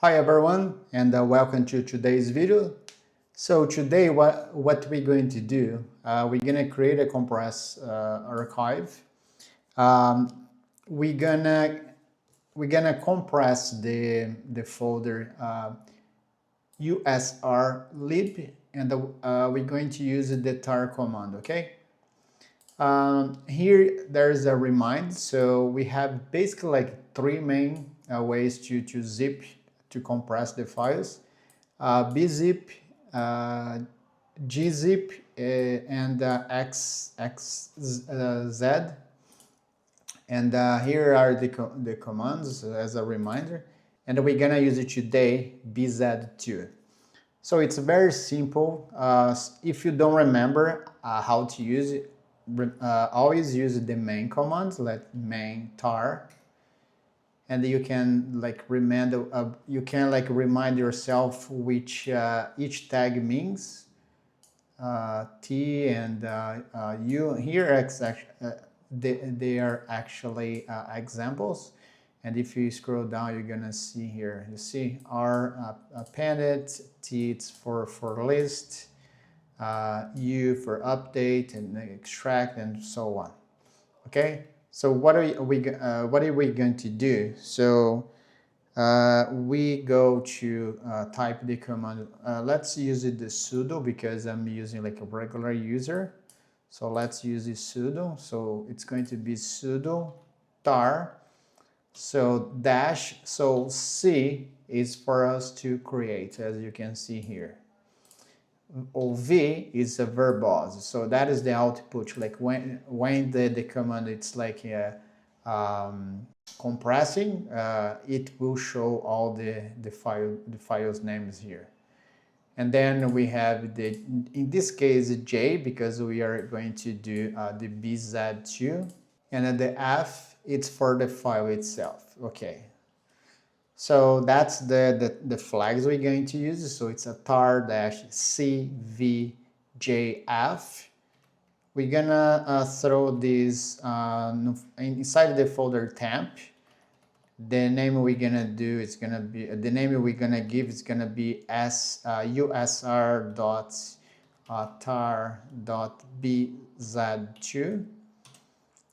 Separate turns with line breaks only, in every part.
Hi everyone, and welcome to today's video. So today what we're going to do, we're going to create a compressed archive. Um, we're gonna compress the folder usr lib, and we're going to use the tar command. Okay. Here there's a remind. So we have basically like three main ways to zip, to compress the files: bzip, gzip, and xz. And here are the commands as a reminder. And we're gonna use it today, bz2. So it's very simple. If you don't remember how to use it, always use the main command, like main tar, and you can like remind yourself which each tag means. T and U here they are actually examples. And if you scroll down, you're gonna see here, you see R appended, T it's for list, U for update and extract, and so on. Okay, so what are we going to do? So we go to type the command. Let's use it the sudo, because I'm using like a regular user. So let's use the sudo. So it's going to be sudo tar. So dash, so C is for us to create, as you can see here. V is a verbose, so that is the output. Like when the command it's like compressing, it will show all the files names here. And then we have the, in this case, J, because we are going to do the bz2, and then the F, it's for the file itself. Okay, so that's the flags we're going to use. So it's a tar-cvjf. We're gonna throw this inside the folder temp. The name we're gonna do is gonna be usr.tar.bz2.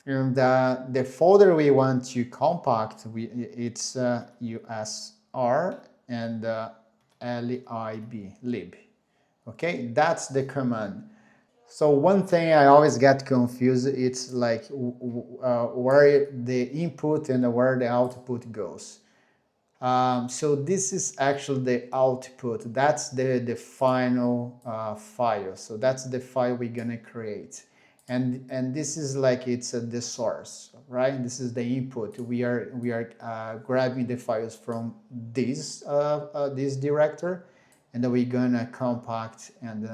And the folder we want to compact, it's usr and lib. Okay, that's the command. So one thing I always get confused, it's like where the input and where the output goes. So this is actually the output. That's the final file. So that's the file we're gonna create. And this is like it's the source, right? This is the input. We are grabbing the files from this this directory, and then we're gonna compact and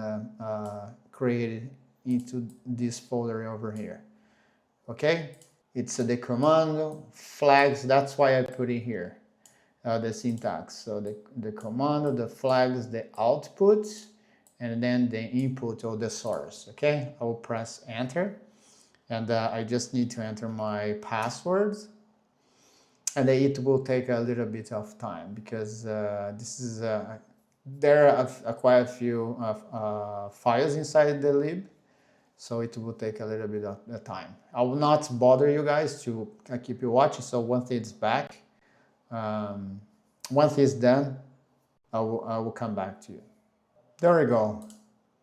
create it into this folder over here. Okay, it's the command flags. That's why I put it here. The syntax. So the command, the flags, the output, and then the input or the source. Okay, I will press enter, and I just need to enter my password, and it will take a little bit of time, because this is there are quite a few files inside the lib, so it will take a little bit of time. I will not bother you guys to keep you watching. So once it's back, once it's done, I will come back to you. There we go.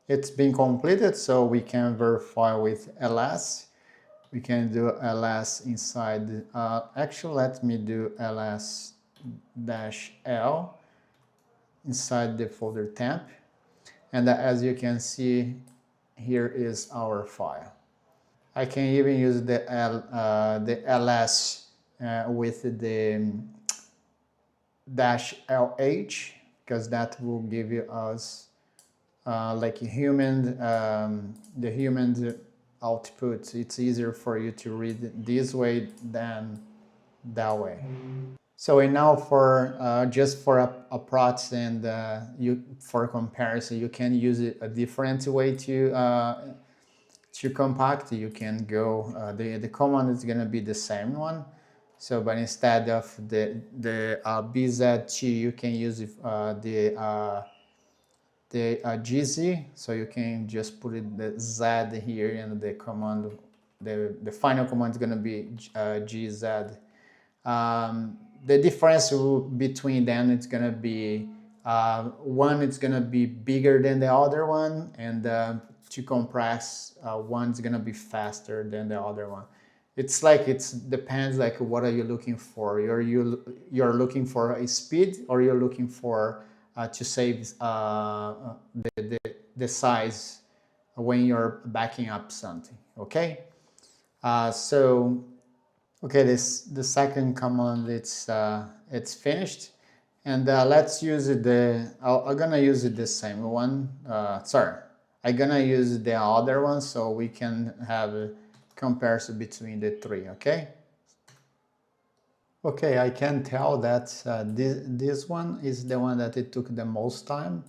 It's been completed, so we can verify with ls. We can do ls inside. Actually, let me do ls-l inside the folder temp. And as you can see, here is our file. I can even use the ls with the -lh, because that will give you us like a human, the human output. It's easier for you to read this way than that way. So and now for just for a practice and for comparison, you can use it a different way to compact. You can go the command is going to be the same one. So, but instead of the bz2, you can use the Gzip, so you can just put it the Z here, and the command, the final command is going to be Gz. The difference between them, it's going to be one, it's going to be bigger than the other one, and to compress, one's going to be faster than the other one. It's like, it depends, like what are you looking for? You're looking for a speed, or you're looking for to save the size when you're backing up something. Okay, so okay, the second command, it's finished, and let's use I'm gonna use it the same one. Sorry, I'm gonna use the other one so we can have a comparison between the three. Okay. Okay, I can tell that this one is the one that it took the most time.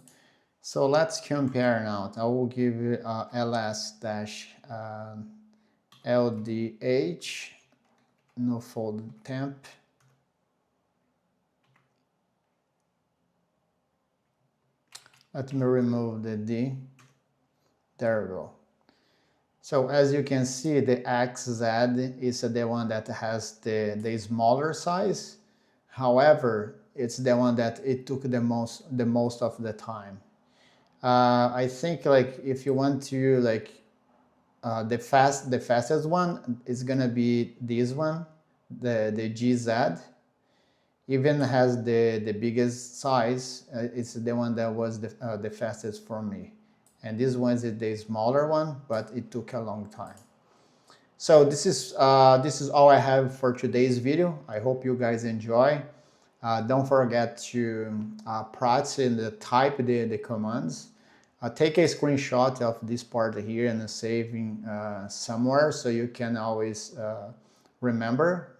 So let's compare now. I will give you ls-ldh no fold temp. Let me remove the D. There we go. So as you can see, the XZ is the one that has the smaller size. However, it's the one that it took the most of the time. I think, like, if you want to, like, the fastest one is gonna be this one, the Gz. Even has the biggest size. It's the one that was the fastest for me, and this one is the smaller one, but it took a long time. So this is all I have for today's video. I hope you guys enjoy. Don't forget to practice and type the commands. Take a screenshot of this part here and saving somewhere, so you can always remember,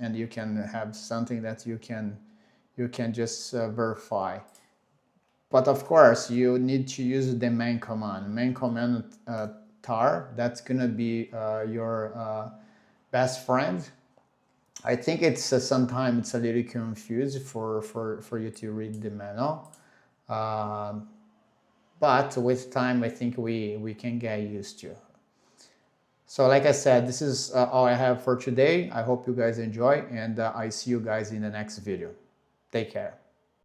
and you can have something that you can just verify. But of course, you need to use the main command tar. That's gonna be your best friend. I think it's sometimes it's a little confused for you to read the manual, but with time, I think we can get used to. So like I said, this is all I have for today. I hope you guys enjoy, and I see you guys in the next video. Take care.